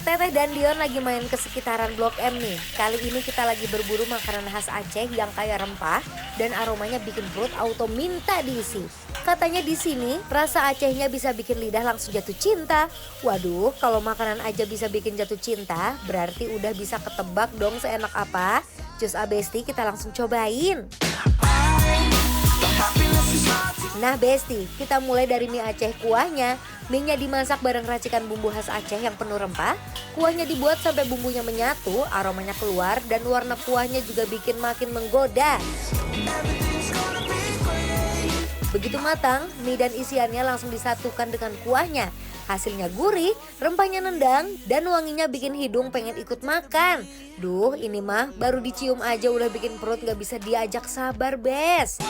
Teteh dan Dion lagi main ke sekitaran Blok M nih. Kali ini kita lagi berburu makanan khas Aceh yang kaya rempah dan aromanya bikin perut auto minta diisi. Katanya di sini rasa Acehnya bisa bikin lidah langsung jatuh cinta. Waduh, kalau makanan aja bisa bikin jatuh cinta, berarti udah bisa ketebak dong seenak apa. Cus Besti, kita langsung cobain. Nah Besti, kita mulai dari mie Aceh kuahnya. Mie-nya dimasak bareng racikan bumbu khas Aceh yang penuh rempah. Kuahnya dibuat sampai bumbunya menyatu, aromanya keluar, dan warna kuahnya juga bikin makin menggoda. Begitu matang, mie dan isiannya langsung disatukan dengan kuahnya. Hasilnya gurih, rempahnya nendang, dan wanginya bikin hidung pengen ikut makan. Duh, ini mah baru dicium aja udah bikin perut gak bisa diajak sabar, Bes.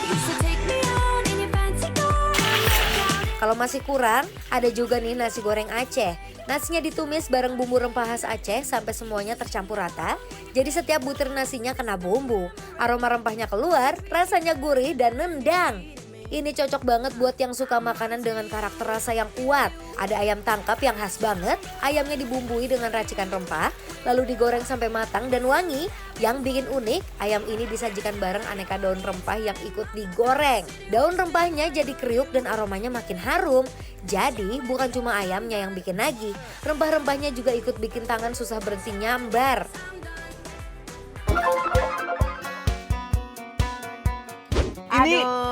Kalau masih kurang, ada juga nih nasi goreng Aceh. Nasinya ditumis bareng bumbu rempah khas Aceh sampai semuanya tercampur rata. Jadi setiap butir nasinya kena bumbu. Aroma rempahnya keluar, rasanya gurih dan nendang. Ini cocok banget buat yang suka makanan dengan karakter rasa yang kuat. Ada ayam tangkap yang khas banget, ayamnya dibumbui dengan racikan rempah, lalu digoreng sampai matang dan wangi. Yang bikin unik, ayam ini disajikan bareng aneka daun rempah yang ikut digoreng. Daun rempahnya jadi kriuk dan aromanya makin harum. Jadi bukan cuma ayamnya yang bikin nagih, rempah-rempahnya juga ikut bikin tangan susah berhenti nyambar.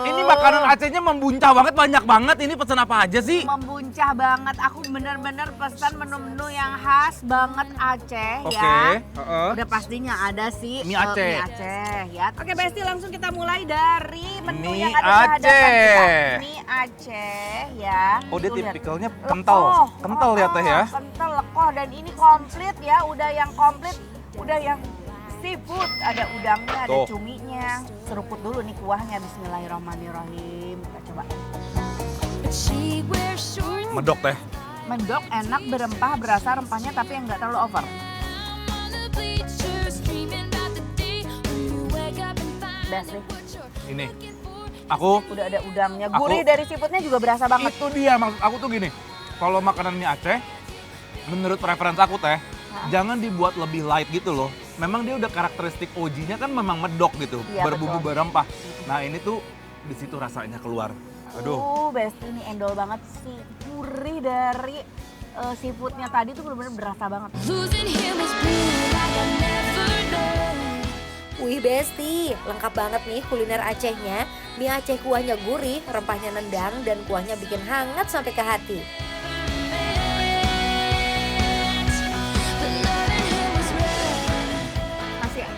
Ini makanan Acehnya membuncah banget, banyak banget. Ini pesan apa aja sih? Membuncah banget. Aku bener-bener pesan menu-menu yang khas banget Aceh ya. Udah pastinya ada sih mie Aceh. Mie Aceh ya. Oke Besti, langsung kita mulai dari menu Mie yang ada di hadapan Aceh. kita. Mie Aceh ya. Oh, dia Tuh, lihat. tipikalnya kental. Kental ya Teh ya. Kental, lekoh, dan ini komplit ya. Udah yang komplit, udah yang seafood, ada udangnya, ada cuminya. Seruput dulu nih kuahnya, bismillahirrahmanirrahim. Kita coba. Medok Teh. Mendok, enak, berempah, berasa rempahnya tapi yang nggak terlalu over. Best nih. Ini. Aku Udah ada udangnya, gurih dari seafoodnya juga berasa banget. itu dia maksud aku tuh gini. Kalau makanan mie Aceh, menurut preferensi aku Teh, jangan dibuat lebih light gitu loh. Memang dia udah karakteristik OG-nya kan memang medok gitu, Iya, berbumbu betul. berempah. Nah ini tuh di situ rasanya keluar. Aduh. Besti, ini endol banget sih. Gurih dari seafoodnya tadi tuh bener-bener berasa banget. Wih Besti, lengkap banget nih kuliner Acehnya. Mie Aceh kuahnya gurih, rempahnya nendang, dan kuahnya bikin hangat sampai ke hati.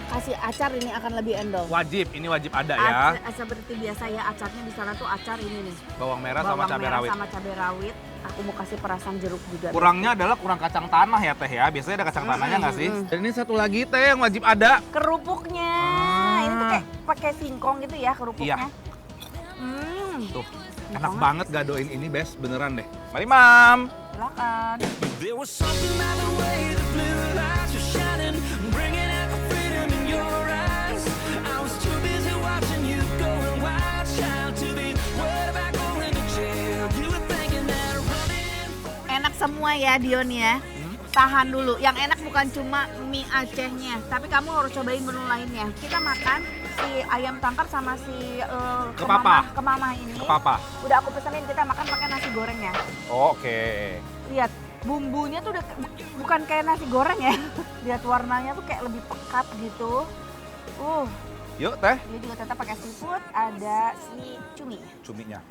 Kasih acar ini akan lebih endol. Wajib, ini wajib ada ya. Seperti biasa ya, acarnya di sana tuh acar ini nih. Bawang merah sama cabai rawit. Sama cabai rawit. Aku mau kasih perasan jeruk juga. Kurangnya adalah kurang kacang tanah ya Teh ya. Biasanya ada kacang tanahnya nggak sih? Dan ini satu lagi Teh yang wajib ada. Kerupuknya. Ini tuh kayak pakai singkong gitu ya kerupuknya. Iya. Tuh, enak banget. banget gadoin ini Bes, beneran deh. Mari Mam. Silakan. There was something about the way the blue lights were shining, bringing out the freedom in your eyes. I was too busy watching you going wild, child, to be worried about going to jail. You were thinking that running for Enak semua ya Dion ya. Tahan dulu. Yang enak bukan cuma mie Acehnya, tapi kamu harus cobain menu lainnya. Kita makan si ayam tangkap sama si kemamah ini. Kepapa. Udah aku pesenin, kita makan pakai nasi goreng ya. Oke. Lihat, bumbunya tuh udah bukan kayak nasi goreng ya. Lihat warnanya tuh kayak lebih pekat gitu. Yuk Teh, Dia juga tetap pakai seafood, ada si cumi. cuminya.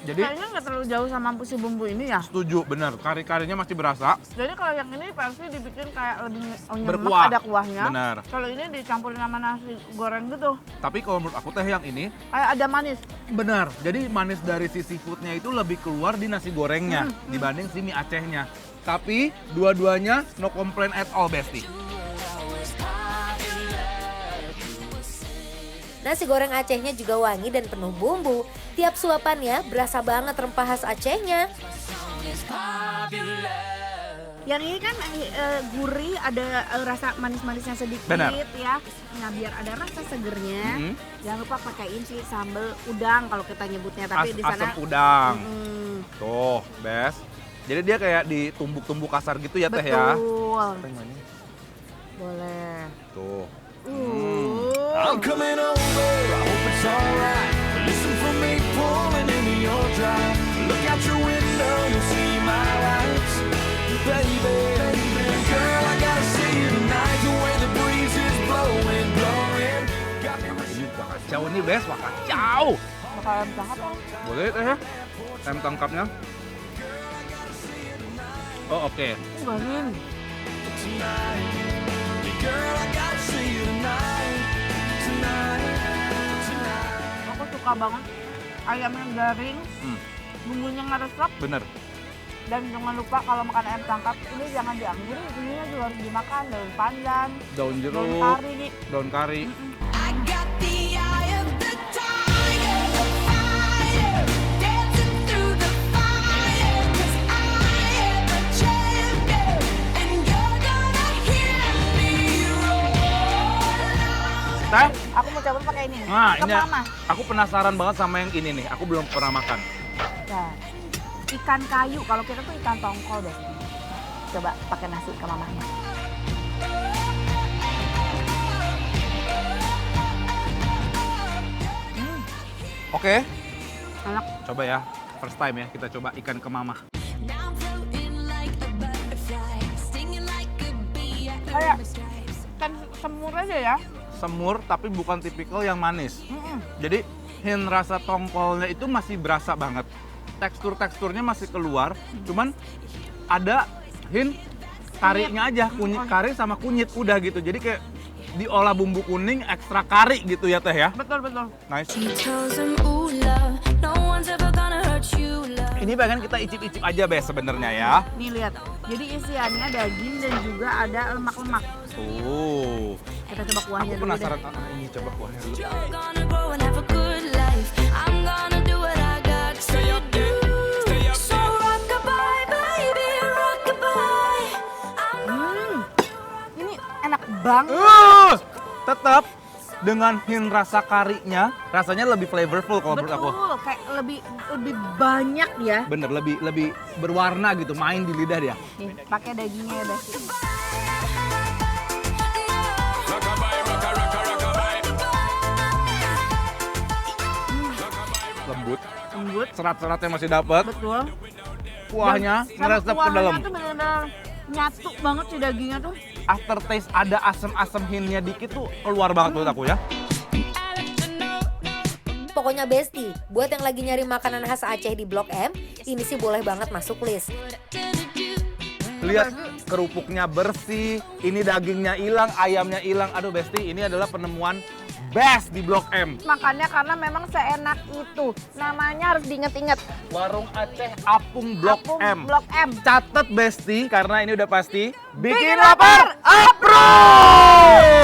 Jadi Kayaknya nggak terlalu jauh sama si bumbu ini ya. setuju, bener. Kari-karinya masih berasa. Jadi kalau yang ini pasti dibikin kayak lebih nyemek, Berkuah. ada kuahnya. Bener. Kalau ini dicampurin sama nasi goreng gitu, Tapi kalau menurut aku Teh yang ini kayak ada manis. benar. Jadi manis dari si seafoodnya itu lebih keluar di nasi gorengnya dibanding si mie Acehnya. Tapi dua-duanya no complain at all Besti. Nasi goreng Acehnya juga wangi dan penuh bumbu. Tiap suapannya berasa banget rempah khas Acehnya. Yang ini kan gurih, ada rasa manis-manisnya sedikit. Benar. Ya. Nah biar ada rasa segernya, jangan lupa pakaiin si sambal udang kalau kita nyebutnya. Tapi di sana Asam udang. Mm, Tuh, Bes. Jadi dia kayak ditumbuk-tumbuk kasar gitu ya Teh ya. betul. Teh mana? Boleh. Tuh. I'm coming over, I hope it's alright. Listen for me pulling into your drive. Look out your window, you'll see my lights. Baby, girl, I gotta see you tonight. The way the breeze is blowing, blowing. Got me Ini kacau nih, Bes. Wah, kacau. Bakal ayam tangkap apa? Boleh Teh ya? Ayam tangkapnya. Oh, oke. Garing. tonight. Girl, I gotta see you tonight. Tonight. Aku suka banget ayam yang garing, bumbunya ngeresep. Bener. Dan jangan lupa kalau makan ayam tangkap ini jangan dianggurin, ininya juga harus dimakan daun pandan, Daun jeruk, daun kari nih. daun kari. I got the eye of the tiger, the fire, dancing through the fire, 'cause I am a champion, and you're gonna hear me roar. Teh, Aku mau coba pakai ini. nah Ke ini mama. aku penasaran banget sama yang ini nih. Aku belum pernah makan. Nah, ikan kayu, kalau kita tuh ikan tongkol deh. Coba pakai nasi ke mamanya. Oke, Enak. coba ya. First time ya kita coba ikan ke mama. Now I'm floating like a butterfly, stinging like a bee. I Kayak earn my stripes. ikan semur aja ya. Semur tapi bukan tipikal yang manis. Jadi hint rasa tongkolnya itu masih berasa banget. Teksturnya masih keluar, cuman ada hint karinya aja, kunyit kari sama kunyit udah gitu. Jadi kayak diolah bumbu kuning ekstra kari gitu ya Teh ya. Betul. Nice. She tells him, ooh, love, no one's ever gonna hurt you, love. Ini pengen kita icip-icip aja Bes sebenarnya ya. Nih lihat. Jadi isiannya daging dan juga ada lemak-lemak. Tuh. Kita coba kuahnya Aku dulu deh. penasaran ini coba kuahnya dulu. You're gonna grow and have a good life. I'm gonna do what I got to do. So rockabye, baby, rockabye. Ini enak banget. Tetap dengan hint rasa karinya, rasanya lebih flavorful kalau menurut aku. Betul, kayak lebih banyak ya. Bener, lebih berwarna gitu, main di lidah dia. Nih, pakai dagingnya ya, Bes. Lembut, Lembut. serat-seratnya masih dapat, Betul. kuahnya Sama ngeresep ke kuahnya dalam. tuh bener-bener nyatu banget si dagingnya tuh. Aftertaste ada asam-asam hintnya dikit tuh keluar banget menurut aku ya. Pokoknya Besti, buat yang lagi nyari makanan khas Aceh di Blok M, ini sih boleh banget masuk list. Lihat kerupuknya bersih, ini dagingnya hilang, ayamnya hilang. Aduh Besti, ini adalah penemuan best di Blok M. Makannya karena memang seenak itu. Namanya harus diinget-inget. Warung Aceh Apung Blok Apung M. Blok M. Catet Besti, karena ini udah pasti Bikin lapar, approve!